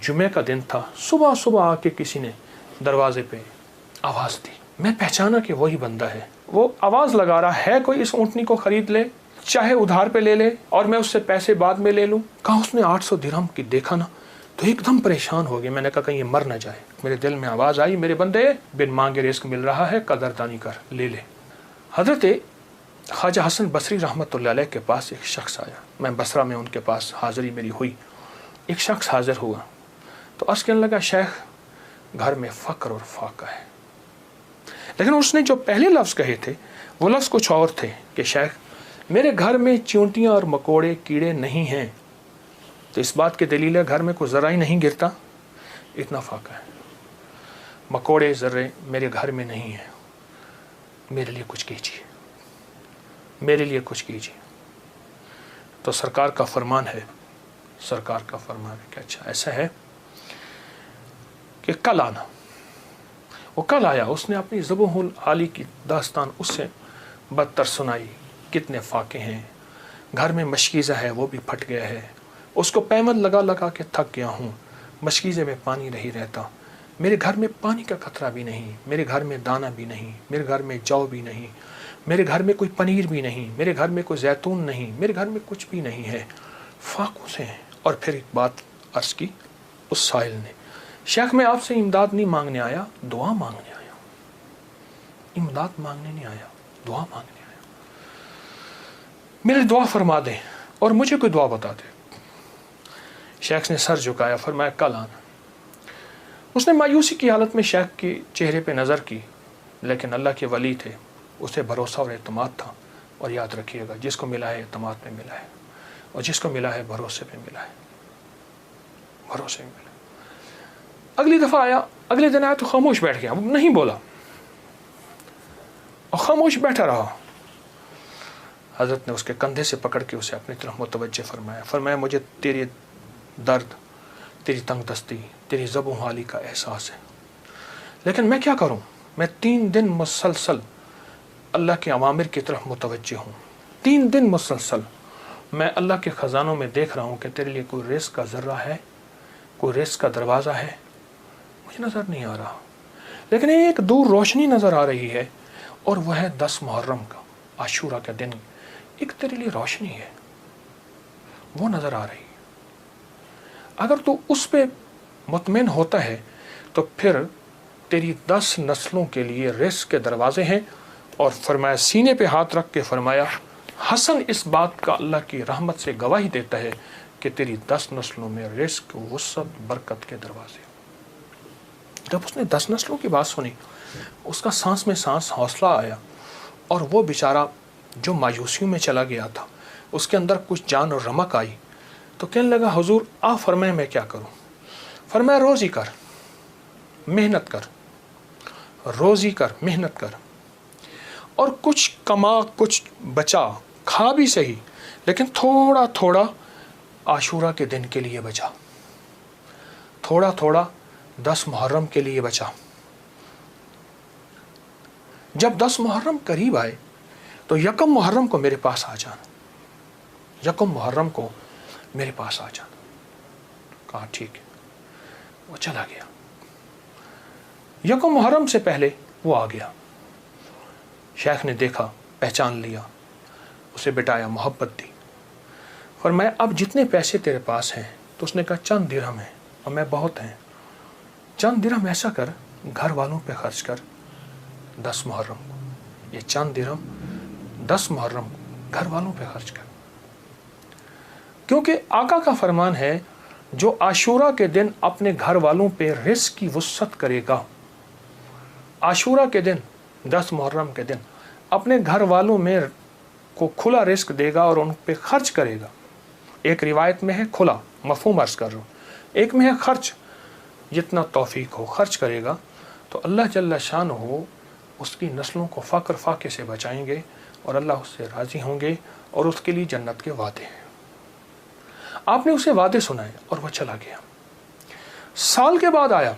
जुमे का दिन था, सुबह सुबह आके किसी ने दरवाजे पे आवाज़ दी। मैं पहचाना कि वही बंदा है। वो आवाज़ लगा रहा है कोई इस ऊँटनी को ख़रीद ले, चाहे उधार पे ले ले और मैं उससे पैसे बाद में ले लूँ। कहा उसने 800 दिरहम की देखा ना तो एकदम परेशान हो गया। मैंने कहा कहीं ये मर ना जाए। मेरे दिल में आवाज़ आई, मेरे बंदे बिन मांगे रिस्क मिल रहा है, कदरदानी कर, ले ले। हज़रत ख्वाजा हसन बसरी रहमतुल्लाह अलैह के पास एक शख्स आया। मैं बसरा में उनके पास हाज़िरी मेरी हुई। एक शख्स हाज़िर हुआ तो अर्ज़ कहने लगा, शेख घर में फ़क्र और फाका है। लेकिन उसने जो पहले लफ्ज़ कहे थे वो लफ्ज़ कुछ और थे कि शेख मेरे घर में चींटियाँ और मकोड़े कीड़े नहीं हैं। तो इस बात की दलील है घर में कोई ज़रा ही नहीं गिरता, इतना फाका है। मकोड़े ज़र्रे मेरे घर में नहीं हैं, मेरे लिए कुछ कीजिए, मेरे लिए कुछ कीजिए। तो सरकार का फरमान है, सरकार का फरमान है कि अच्छा ऐसा है कि कल आना। वो कल आया। उसने अपनी ज़ुबहुल आली की दास्तान उससे बदतर सुनाई। कितने फाके हैं, घर में मशकीज़ा है वो भी फट गया है, उसको पैमद लगा लगा के थक गया हूँ, मशकीज़े में पानी नहीं रहता, मेरे घर में पानी का खतरा भी नहीं, मेरे घर में दाना भी नहीं, मेरे घर में जौ भी नहीं, मेरे घर में कोई पनीर भी नहीं, मेरे घर में कोई जैतून नहीं, मेरे घर में कुछ भी नहीं है, फाकों से हैं। और फिर एक बात अर्ज़ की उस साहिल ने, शेख मैं आपसे इमदाद नहीं मांगने आया, दुआ मांगने आया। इमदाद मांगने नहीं आया, दुआ मांगने आया। मेरी दुआ फरमा दें और मुझे कोई दुआ बता दे। शेख ने सर झुकाया, फरमाया कल आना। उसने मायूसी की हालत में शेख के चेहरे पे नज़र की, लेकिन अल्लाह के वली थे, उसे भरोसा और एतमाद था। और याद रखिएगा जिसको मिला है एतमाद में मिला है, और जिसको मिला है भरोसे पे मिला है, भरोसे में मिला। अगली दफ़ा आया, अगले दिन आया तो खामोश बैठ गया, नहीं बोला और खामोश बैठा रहा। हज़रत ने उसके कंधे से पकड़ के उसे अपनी तरफ मुतवज्जे फरमाया। फरमाया मुझे तेरे दर्द, तेरी तंगदस्ती, तेरी ज़बूहाली का एहसास है, लेकिन मैं क्या करूं? मैं 3 दिन मुसलसल अल्लाह के अवामिर की तरफ मुतवज्जे हूँ। 3 दिन मुसलसल मैं अल्लाह के ख़जानों में देख रहा हूँ कि तेरे लिए कोई रिस्क का ज़र्रा है, कोई रिस्क का दरवाज़ा है, मुझे नज़र नहीं आ रहा। लेकिन एक दूर रोशनी नज़र आ रही है और वह है 10 मुहर्रम का, आशूरा का दिन। एक तेरे लिए रोशनी है, वो नज़र आ रही है। अगर तू उस पे मुतमिन होता है तो फिर तेरी 10 नस्लों के लिए रिस्क के दरवाजे हैं। और फरमाया, सीने पे हाथ रख के फरमाया, हसन इस बात का अल्लाह की रहमत से गवाही देता है कि तेरी 10 नस्लों में रिस्क, वुसअत, बरकत के दरवाजे। जब उसने 10 नस्लों की बात सुनी, उसका सांस में सांस हौसला आया। और वो बेचारा जो मायूसियों में चला गया था, उसके अंदर कुछ जान और रमक आई। तो कहने लगा, हुजूर आप फरमाए मैं क्या करूं? फरमाया, रोज़ी कर, मेहनत कर, रोज़ी कर, मेहनत कर, और कुछ कमा, कुछ बचा, खा भी सही, लेकिन थोड़ा थोड़ा आशूरा के दिन के लिए बचा, थोड़ा थोड़ा 10 मुहर्रम के लिए बचा। जब 10 मुहर्रम करीब आए तो यकम मुहर्रम को मेरे पास आ जाना, यकम मुहर्रम को मेरे पास आ जाना। कहा ठीक है। वो चला गया। यकम मुहर्रम से पहले वो आ गया। शेख ने देखा, पहचान लिया, उसे बिठाया, मोहब्बत दी। और मैं अब जितने पैसे तेरे पास हैं, तो उसने कहा चंद दिरहम है और मैं बहुत हैं, चंद दिरहम ऐसा कर घर वालों पे खर्च कर 10 मुहर्रम को। ये चंद दिरहम 10 मुहर्रम को घर वालों पे खर्च कर, क्योंकि आका का फरमान है जो आशूरा के दिन अपने घर वालों पे रिस्क की वुसअत करेगा, आशूरा के दिन 10 मुहर्रम के दिन अपने घर वालों में को खुला रिस्क देगा और उन पे खर्च करेगा। एक रिवायत में है खुला, मफहूम अर्ज़ कर रहा हूँ, एक में है खर्च, जितना तौफीक हो खर्च करेगा तो अल्लाह जल्ला शान हो उसकी नस्लों को फ़क्र फाके से बचाएंगे और अल्लाह उससे राज़ी होंगे और उसके लिए जन्नत के वादे हैं। आपने उसे वादे सुनाए और वह चला गया। साल के बाद आया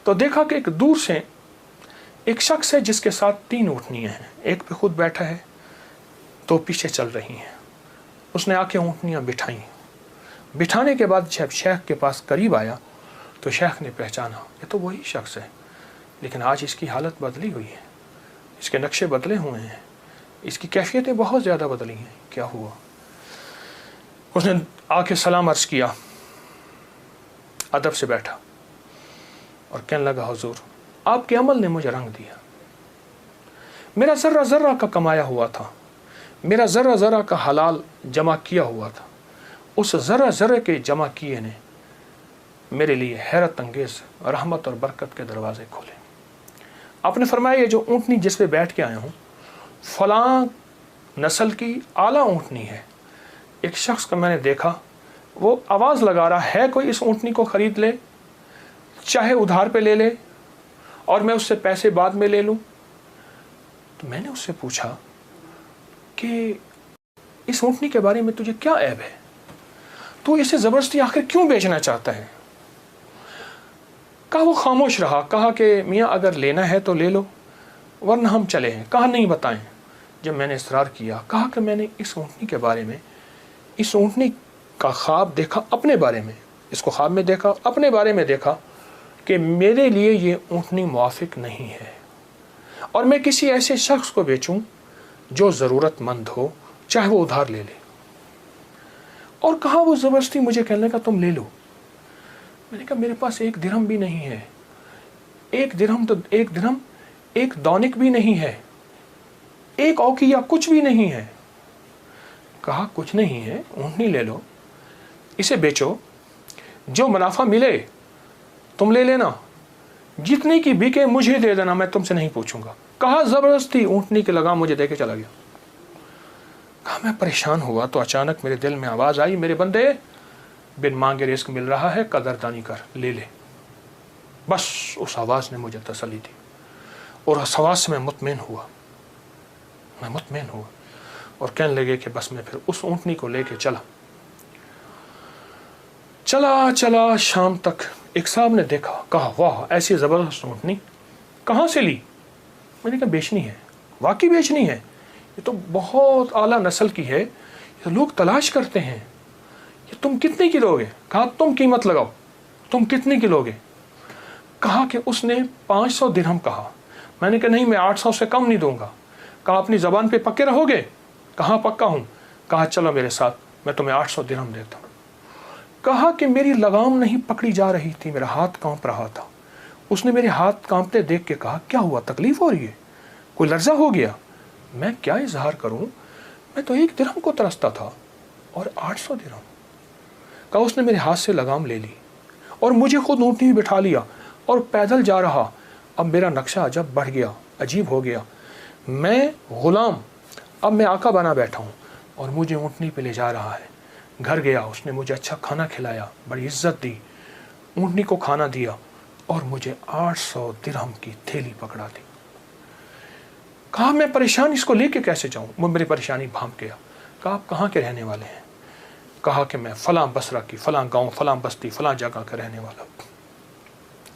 तो देखा कि एक दूर से एक शख्स है जिसके साथ 3 ऊँटनियाँ हैं, एक पे खुद बैठा है, 2 पीछे चल रही हैं। उसने आके ऊँटनियाँ बिठाई, बिठाने के बाद जब शेख के पास करीब आया तो शेख ने पहचाना ये तो वही शख्स है, लेकिन आज इसकी हालत बदली हुई है, इसके नक्शे बदले हुए हैं, इसकी कैफियतें बहुत ज़्यादा बदली हैं। क्या हुआ? उसने आके सलाम अर्ज़ किया, अदब से बैठा और कहने लगा, हुजूर आपके अमल ने मुझे रंग दिया। मेरा ज़र्रा ज़र्रा का कमाया हुआ था, मेरा ज़र्रा ज़र्रा का हलाल जमा किया हुआ था, उस ज़र्रा ज़र्रे के जमा किए ने मेरे लिए हैरत अंगेज़ रहमत और बरकत के दरवाज़े खोले। आपने फरमाया ये जो ऊँटनी जिस पे बैठ के आया हूँ फ़लाँ नस्ल की आला ऊँटनी है। एक शख्स को मैंने देखा, वो आवाज़ लगा रहा है कोई इस ऊँटनी को ख़रीद ले, चाहे उधार पे ले ले और मैं उससे पैसे बाद में ले लूँ। तो मैंने उससे पूछा कि इस ऊँटनी के बारे में तुझे क्या ऐब है, तू इसे ज़बरदस्ती आखिर क्यों बेचना चाहता है? कहा वो खामोश रहा। कहा कि मियाँ अगर लेना है तो ले लो वरना हम चले हैं। कहा नहीं बताएं। जब मैंने इसरार किया, कहा कि मैंने इस ऊँटनी के बारे में, इस ऊँटनी का ख्वाब देखा अपने बारे में, इसको ख्वाब में देखा, अपने बारे में देखा कि मेरे लिए ये ऊँटनी मुआफिक नहीं है और मैं किसी ऐसे शख्स को बेचूं जो ज़रूरतमंद हो, चाहे वो उधार ले ले। और कहा वो ज़बरदस्ती मुझे कहने लगा तुम ले लो। मैंने कहा मेरे पास एक दिरहम भी नहीं है, एक दिरहम एक दौनिक भी नहीं है, एक औकिया कुछ भी नहीं है। कहा कुछ नहीं है, ऊँटनी ले लो, इसे बेचो, जो मुनाफा मिले तुम ले लेना, जितनी की बिके मुझे दे देना, मैं तुमसे नहीं पूछूंगा। कहा ज़बरदस्ती ऊँटनी के लगाम मुझे दे के चला गया। कहा मैं परेशान हुआ तो अचानक मेरे दिल में आवाज़ आई, मेरे बंदे बिन मांगे रिस्क मिल रहा है, कदरदानी कर, ले ले। बस उस आवाज़ ने मुझे तसल्ली दी और उस आवाज़ से मैं मुतमईन हुआ और कहने लगे कि बस मैं फिर उस ऊँटनी को लेके चला शाम तक। एक साहब ने देखा, कहा वाह ऐसी ज़बरदस्त ऊँटनी कहाँ से ली? मैंने कहा बेचनी है। वाकई बेचनी है, ये तो बहुत आला नस्ल की है, ये लोग तलाश करते हैं, ये तुम कितने की लोगे? कहा तुम कीमत लगाओ, तुम कितने की लोगे? कहा कि उसने 500 दिरहम कहा। मैंने कहा नहीं, मैं 800 से कम नहीं दूंगा। कहा अपनी ज़बान पे पक्के रहोगे? कहा पक्का हूँ। कहा चलो मेरे साथ, मैं तुम्हें 800 दिरहम देता हूँ। कहा कि मेरी लगाम नहीं पकड़ी जा रही थी, मेरा हाथ कांप रहा था। उसने मेरे हाथ कांपते देख के कहा क्या हुआ, तकलीफ हो रही है, कोई लर्जा हो गया? मैं क्या इजहार करूं, मैं तो 1 दिरहम को तरसता था और 800 दिरहम। कहा उसने मेरे हाथ से लगाम ले ली और मुझे खुद ऊँटनी में बिठा लिया और पैदल जा रहा। अब मेरा नक्शा अजब बढ़ गया, अजीब हो गया। मैं गुलाम, अब मैं आका बना बैठा हूँ और मुझे ऊँटनी पे ले जा रहा है। घर गया, उसने मुझे अच्छा खाना खिलाया, बड़ी इज्जत दी, ऊँटनी को खाना दिया और मुझे 800 दिरहम की थैली पकड़ा दी। कहा मैं परेशान, इसको लेके कैसे जाऊं? वो मेरी परेशानी भांप गया। कहा आप कहाँ के रहने वाले हैं? कहा कि मैं फलां बसरा की, फलां गांव, फलां बस्ती, फलां जगह का रहने वाला।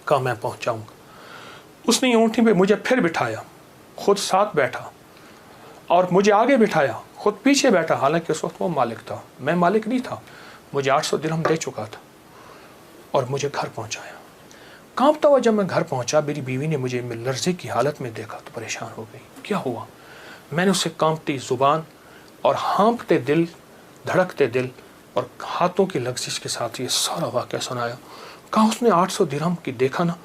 कहा मैं पहुंचाऊंगा। उसने ऊँटनी पे मुझे फिर बिठाया, खुद साथ बैठा और मुझे आगे बिठाया, खुद पीछे बैठा। हालांकि उस वक्त वो मालिक था, मैं मालिक नहीं था। मुझे 800 दिरहम दे चुका था और मुझे घर पहुंचाया। कांपता हुआ जब मैं घर पहुंचा, मेरी बीवी ने मुझे लर्जे की हालत में देखा तो परेशान हो गई। क्या हुआ? मैंने उससे कांपती ज़ुबान और हाँफते दिल, धड़कते दिल और हाथों की लग्जिश के साथ ये सारा वाक़या सुनाया। कहा उसने 800 दिरहम की देखा ना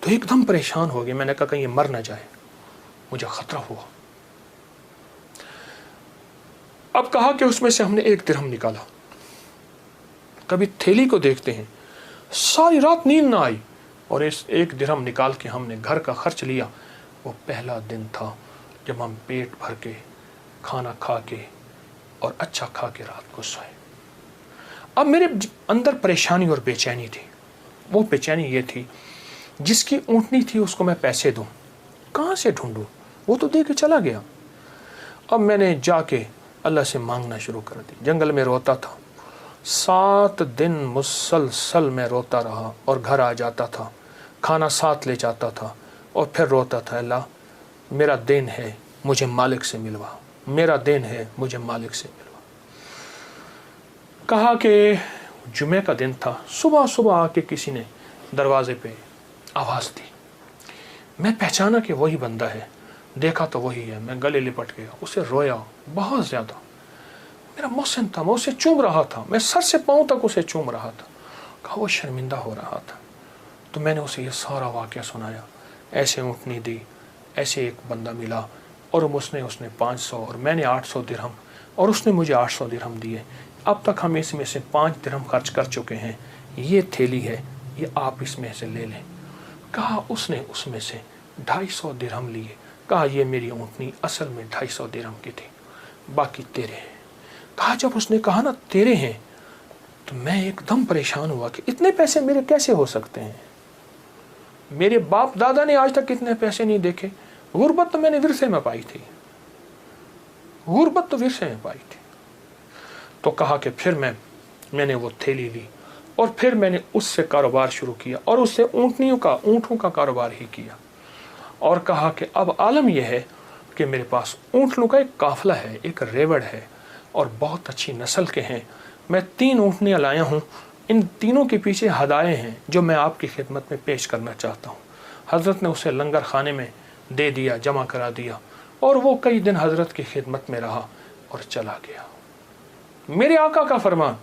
तो एकदम परेशान हो गई। मैंने कहा कहीं ये मर ना जाए, मुझे खतरा हुआ। अब कहा कि उसमें से हमने 1 दिरहम निकाला। कभी थैली को देखते हैं, सारी रात नींद ना आई और इस 1 दिरहम निकाल के हमने घर का खर्च लिया। वो पहला दिन था जब हम पेट भर के खाना खा के और अच्छा खा के रात को सोए। अब मेरे अंदर परेशानी और बेचैनी थी। वो बेचैनी ये थी, जिसकी ऊँटनी थी उसको मैं पैसे दूं, कहाँ से ढूंढूं? वो तो दे के चला गया। अब मैंने जाके अल्लाह से मांगना शुरू कर दी। जंगल में रोता था, 7 दिन मुसलसल मैं रोता रहा और घर आ जाता था, खाना साथ ले जाता था और फिर रोता था, अल्लाह मेरा दिन है, मुझे मालिक से मिलवा, मेरा दिन है, मुझे मालिक से मिलवा। कहा कि जुमे का दिन था, सुबह सुबह आके किसी ने दरवाजे पे आवाज़ दी। मैं पहचाना कि वही बंदा है, देखा तो वही है। मैं गले लिपट गया, उसे रोया बहुत ज़्यादा। मेरा मोहसिन था, मैं उसे चूम रहा था, मैं सर से पाँव तक उसे चूम रहा था। कहा वो शर्मिंदा हो रहा था। तो मैंने उसे ये सारा वाक़या सुनाया, ऐसे ऊँटनी दी, ऐसे एक बंदा मिला और उसने 500 और मैंने 800 दिरहम और उसने मुझे 800 दिरहम दिए। अब तक हम इसमें से 5 दिरहम खर्च कर चुके हैं। ये थैली है, ये आप इसमें से ले लें। कहा उसने उसमें से 250 दिरहम लिए। कहा ये मेरी ऊँटनी असल में 250 दिरहम की थी, बाकी तेरे हैं। कहा जब उसने कहा ना तेरे हैं, तो मैं एकदम परेशान हुआ कि इतने पैसे मेरे कैसे हो सकते हैं। मेरे बाप दादा ने आज तक इतने पैसे नहीं देखे। गुर्बत तो मैंने विरसे में पाई थी, गुर्बत तो विरसे में पाई थी। तो कहा कि फिर मैंने वो थैली ली और फिर मैंने उससे कारोबार शुरू किया और उससे ऊँटों का कारोबार ही किया। और कहा कि अब आलम यह है कि मेरे पास ऊँटों का एक काफिला है, एक रेवड़ है और बहुत अच्छी नस्ल के हैं। मैं 3 ऊँटनियाँ लाया हूँ, इन तीनों के पीछे हदाए हैं जो मैं आपकी खिदमत में पेश करना चाहता हूँ। हज़रत ने उसे लंगर खाने में दे दिया, जमा करा दिया और वो कई दिन हज़रत की खिदमत में रहा और चला गया। मेरे आका का फरमान,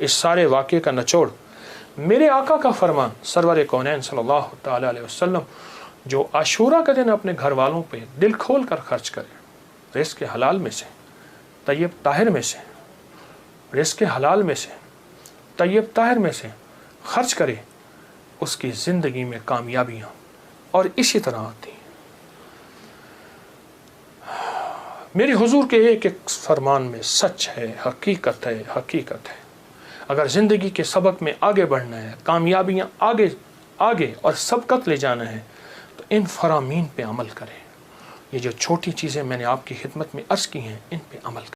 इस सारे वाक़े का निचोड़ मेरे आका का फरमान सरवर कौनैन सल्लल्लाहु तआला अलैहि वसल्लम, जो आशूरा के दिन अपने घर वालों पे दिल खोल कर खर्च करे, रिज़्क़ हलाल में से, तय्यब ताहिर में से, रिज़्क़ हलाल में से, तय्यब ताहिर में से खर्च करे, उसकी ज़िंदगी में कामयाबियाँ और इसी तरह आती हैं। मेरे हुजूर के एक एक फरमान में सच है, हकीकत है, हकीकत है। अगर ज़िंदगी के सबक में आगे बढ़ना है, कामयाबियाँ आगे और सबकत ले जाना है, तो इन फरामीन पे अमल करें। ये जो छोटी चीज़ें मैंने आपकी खिदमत में अर्ज़ की हैं, इन पे अमल करें।